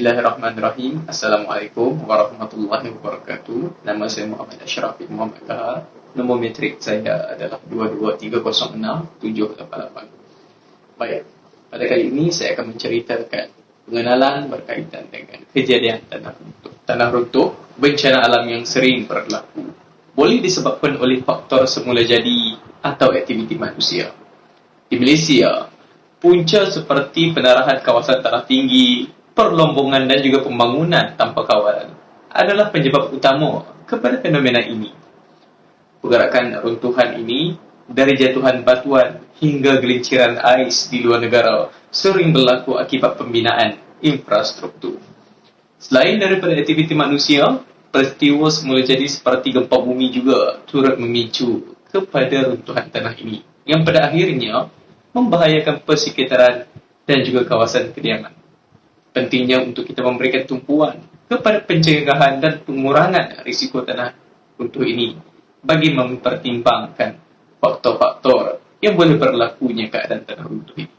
Bismillahirrahmanirrahim. Assalamualaikum warahmatullahi wabarakatuh. Nama saya Muhammad Ashraf bin Muhammad Kahar. Nombor metrik saya adalah 22306-788. Baik, pada kali ini saya akan menceritakan pengenalan berkaitan dengan kejadian tanah runtuh. Tanah runtuh, bencana alam yang sering berlaku, boleh disebabkan oleh faktor semula jadi atau aktiviti manusia. Di Malaysia, punca seperti pendarahan kawasan tanah tinggi, perlombongan dan juga pembangunan tanpa kawalan adalah penyebab utama kepada fenomena ini. Pergerakan runtuhan ini, dari jatuhan batuan hingga gelinciran ais di luar negara, sering berlaku akibat pembinaan infrastruktur. Selain daripada aktiviti manusia, peristiwa semula jadi seperti gempa bumi juga turut memicu kepada runtuhan tanah ini, yang pada akhirnya membahayakan persekitaran dan juga kawasan kediaman. Pentingnya untuk kita memberikan tumpuan kepada pencegahan dan pengurangan risiko tanah runtuh ini bagi mempertimbangkan faktor-faktor yang boleh berlakunya keadaan tanah runtuh ini.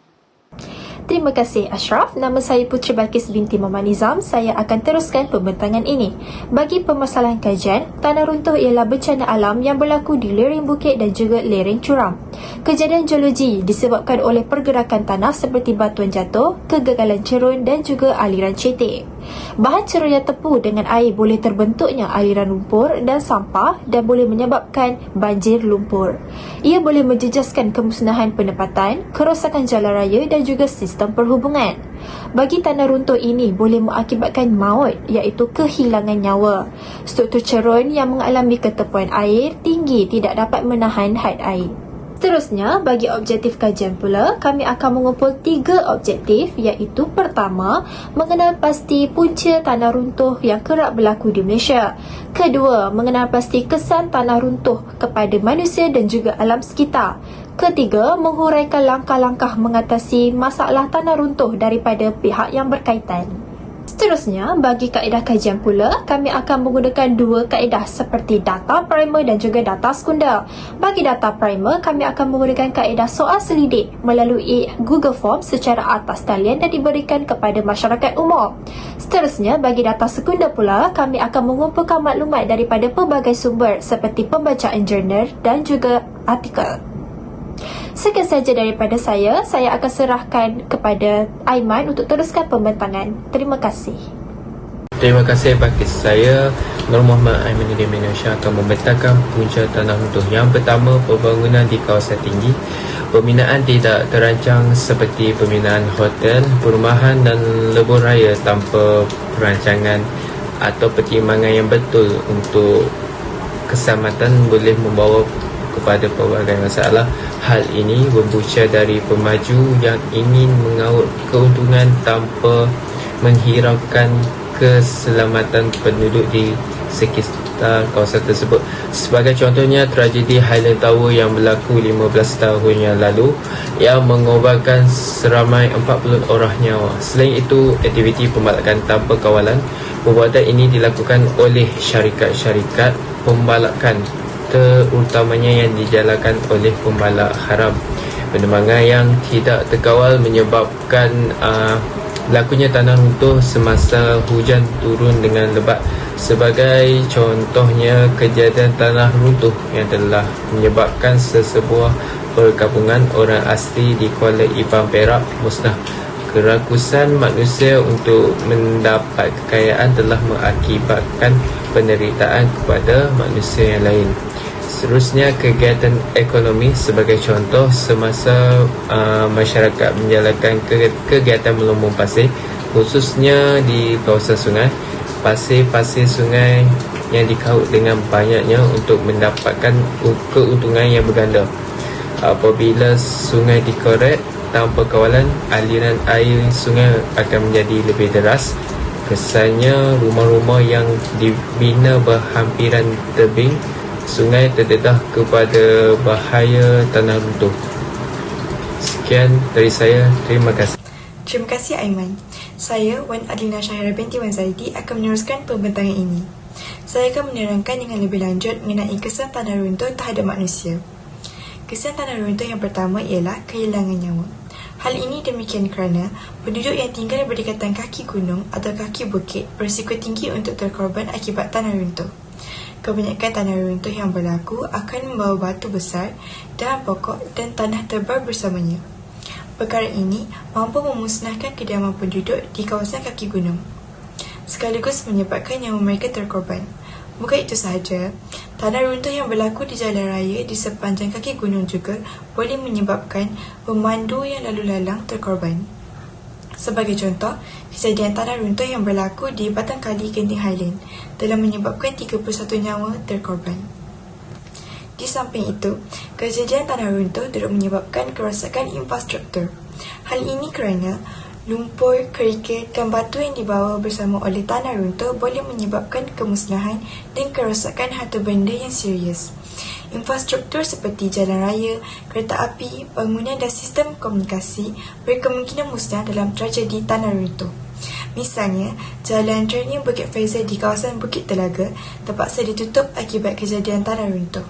Terima kasih Ashraf. Nama saya Putri Balkis binti Muhammad Nizam. Saya akan teruskan pembentangan ini. Bagi permasalahan kajian, tanah runtuh ialah bencana alam yang berlaku di lereng bukit dan juga lereng curam. Kejadian geologi disebabkan oleh pergerakan tanah seperti batuan jatuh, kegagalan cerun dan juga aliran cetek. Bahan cerun yang tepu dengan air boleh terbentuknya aliran lumpur dan sampah dan boleh menyebabkan banjir lumpur. Ia boleh menjejaskan kemusnahan penempatan, kerosakan jalan raya dan juga sistem perhubungan. Bagi tanah runtuh ini boleh mengakibatkan maut, iaitu kehilangan nyawa. Struktur cerun yang mengalami ketepuan air tinggi tidak dapat menahan haid air. Seterusnya, bagi objektif kajian pula, kami akan mengumpul 3 objektif, iaitu pertama, mengenal pasti punca tanah runtuh yang kerap berlaku di Malaysia. Kedua, mengenal pasti kesan tanah runtuh kepada manusia dan juga alam sekitar. Ketiga, menghuraikan langkah-langkah mengatasi masalah tanah runtuh daripada pihak yang berkaitan. Seterusnya, bagi kaedah kajian pula, kami akan menggunakan 2 kaedah seperti data primer dan juga data sekunder. Bagi data primer, kami akan menggunakan kaedah soal selidik melalui Google Form secara atas talian dan diberikan kepada masyarakat umum. Seterusnya, bagi data sekunder pula, kami akan mengumpulkan maklumat daripada pelbagai sumber seperti pembacaan jurnal dan juga artikel. Sekian saja daripada saya. Saya akan serahkan kepada Aiman untuk teruskan pembentangan. Terima kasih. Terima kasih Balkis. Saya Nur Muhammad Aiman di Malaysia akan membentangkan punca tanah runtuh. Yang pertama, pembangunan di kawasan tinggi. Pembinaan tidak terancang seperti pembinaan hotel, perumahan dan lebuh raya tanpa perancangan atau pertimbangan yang betul untuk keselamatan boleh membawa kepada pelbagai masalah. Hal ini berpunca dari pemaju yang ingin mengaut keuntungan tanpa menghiraukan keselamatan penduduk di sekitar kawasan tersebut. Sebagai contohnya, tragedi Highland Tower yang berlaku 15 tahun yang lalu yang mengorbankan seramai 40 orang nyawa. Selain itu, aktiviti pembalakan tanpa kawalan. Perbuatan ini dilakukan oleh syarikat-syarikat pembalakan, terutamanya yang dijalankan oleh pembalak haram. Penerbangan yang tidak terkawal menyebabkan berlakunya tanah runtuh semasa hujan turun dengan lebat. Sebagai contohnya, kejadian tanah runtuh yang telah menyebabkan sesebuah perkampungan orang asli di Kuala Ipang, Perak musnah. Kerakusan manusia untuk mendapat kekayaan telah mengakibatkan penderitaan kepada manusia yang lain. Seterusnya, kegiatan ekonomi. Sebagai contoh, semasa masyarakat menjalankan kegiatan melumbung pasir, khususnya di kawasan sungai, pasir-pasir sungai yang dikaut dengan banyaknya untuk mendapatkan keuntungan yang berganda. Apabila sungai dikorek tanpa kawalan, aliran air sungai akan menjadi lebih deras. Kesannya, rumah-rumah yang dibina berhampiran tebing sungai terdedah kepada bahaya tanah runtuh. Sekian dari saya. Terima kasih. Terima kasih Aiman. Saya Wan Adlina Syahira binti Wan Zaidi akan meneruskan pembentangan ini. Saya akan menerangkan dengan lebih lanjut mengenai kesan tanah runtuh terhadap manusia. Kesan tanah runtuh yang pertama ialah kehilangan nyawa. Hal ini demikian kerana penduduk yang tinggal berdekatan kaki gunung atau kaki bukit berisiko tinggi untuk terkorban akibat tanah runtuh. Kebanyakan tanah runtuh yang berlaku akan membawa batu besar dan pokok dan tanah tebal bersamanya. Perkara ini mampu memusnahkan kediaman penduduk di kawasan kaki gunung, sekaligus menyebabkan nyawa mereka terkorban. Bukan itu sahaja, tanah runtuh yang berlaku di jalan raya di sepanjang kaki gunung juga boleh menyebabkan pemandu yang lalu lalang terkorban. Sebagai contoh, kejadian tanah runtuh yang berlaku di Batang Kali, Genting Highland telah menyebabkan 31 nyawa terkorban. Di samping itu, kejadian tanah runtuh turut menyebabkan kerosakan infrastruktur. Hal ini kerana lumpur, kerikil dan batu yang dibawa bersama oleh tanah runtuh boleh menyebabkan kemusnahan dan kerosakan harta benda yang serius. Infrastruktur seperti jalan raya, kereta api, bangunan dan sistem komunikasi berkemungkinan musnah dalam tragedi tanah runtuh. Misalnya, jalan turning Bukit Fraser di kawasan Bukit Telaga terpaksa ditutup akibat kejadian tanah runtuh.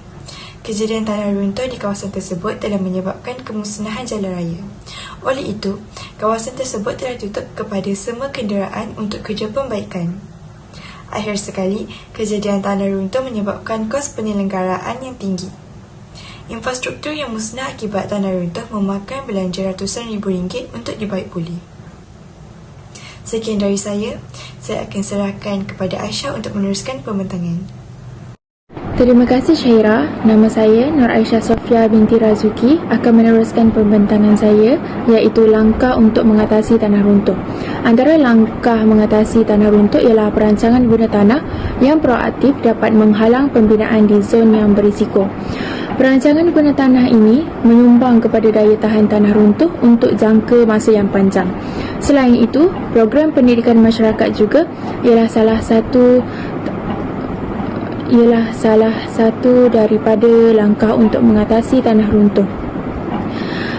Kejadian tanah runtuh di kawasan tersebut telah menyebabkan kemusnahan jalan raya. Oleh itu, kawasan tersebut telah tutup kepada semua kenderaan untuk kerja pembaikan. Akhir sekali, kejadian tanah runtuh menyebabkan kos penyelenggaraan yang tinggi. Infrastruktur yang musnah akibat tanah runtuh memakan belanja ratusan ribu ringgit untuk dibaik pulih. Sekian dari saya akan serahkan kepada Aisyah untuk meneruskan pembentangan. Terima kasih Syaira. Nama saya Nur Aisyah Sofia binti Razuki akan meneruskan pembentangan saya, iaitu langkah untuk mengatasi tanah runtuh. Antara langkah mengatasi tanah runtuh ialah perancangan guna tanah yang proaktif dapat menghalang pembinaan di zon yang berisiko. Perancangan guna tanah ini menyumbang kepada daya tahan tanah runtuh untuk jangka masa yang panjang. Selain itu, program pendidikan masyarakat juga ialah salah satu daripada langkah untuk mengatasi tanah runtuh.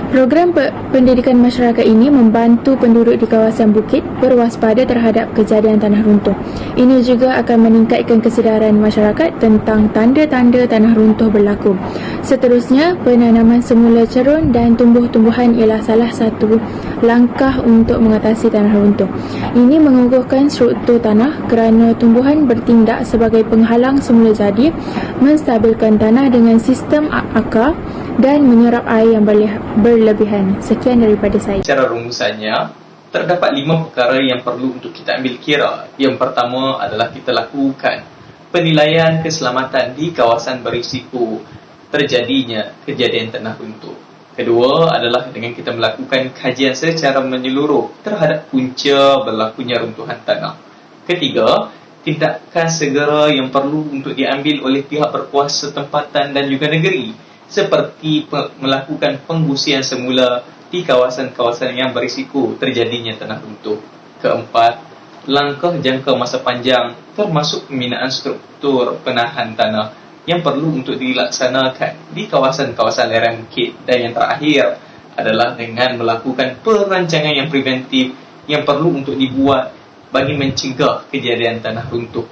Program pendidikan masyarakat ini membantu penduduk di kawasan bukit berwaspada terhadap kejadian tanah runtuh. Ini juga akan meningkatkan kesedaran masyarakat tentang tanda-tanda tanah runtuh berlaku. Seterusnya, penanaman semula cerun dan tumbuh-tumbuhan ialah salah satu langkah untuk mengatasi tanah runtuh. Ini mengukuhkan struktur tanah kerana tumbuhan bertindak sebagai penghalang semula jadi, menstabilkan tanah dengan sistem akar dan menyerap air yang berlebihan. Sekian daripada saya. Secara rumusannya, terdapat 5 perkara yang perlu untuk kita ambil kira. Yang pertama adalah kita lakukan penilaian keselamatan di kawasan berisiko terjadinya kejadian tanah runtuh. Kedua adalah dengan kita melakukan kajian secara menyeluruh terhadap punca berlakunya runtuhan tanah. Ketiga, tindakan segera yang perlu untuk diambil oleh pihak berkuasa tempatan dan juga negeri, seperti melakukan pengungsian semula di kawasan-kawasan yang berisiko terjadinya tanah runtuh. Keempat, langkah jangka masa panjang termasuk pembinaan struktur penahan tanah yang perlu untuk dilaksanakan di kawasan-kawasan lereng bukit. Dan yang terakhir adalah dengan melakukan perancangan yang preventif yang perlu untuk dibuat bagi mencegah kejadian tanah runtuh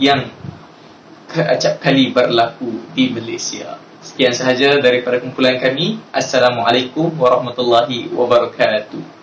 yang acap kali berlaku di Malaysia. Sekian sahaja daripada kumpulan kami. Assalamualaikum warahmatullahi wabarakatuh.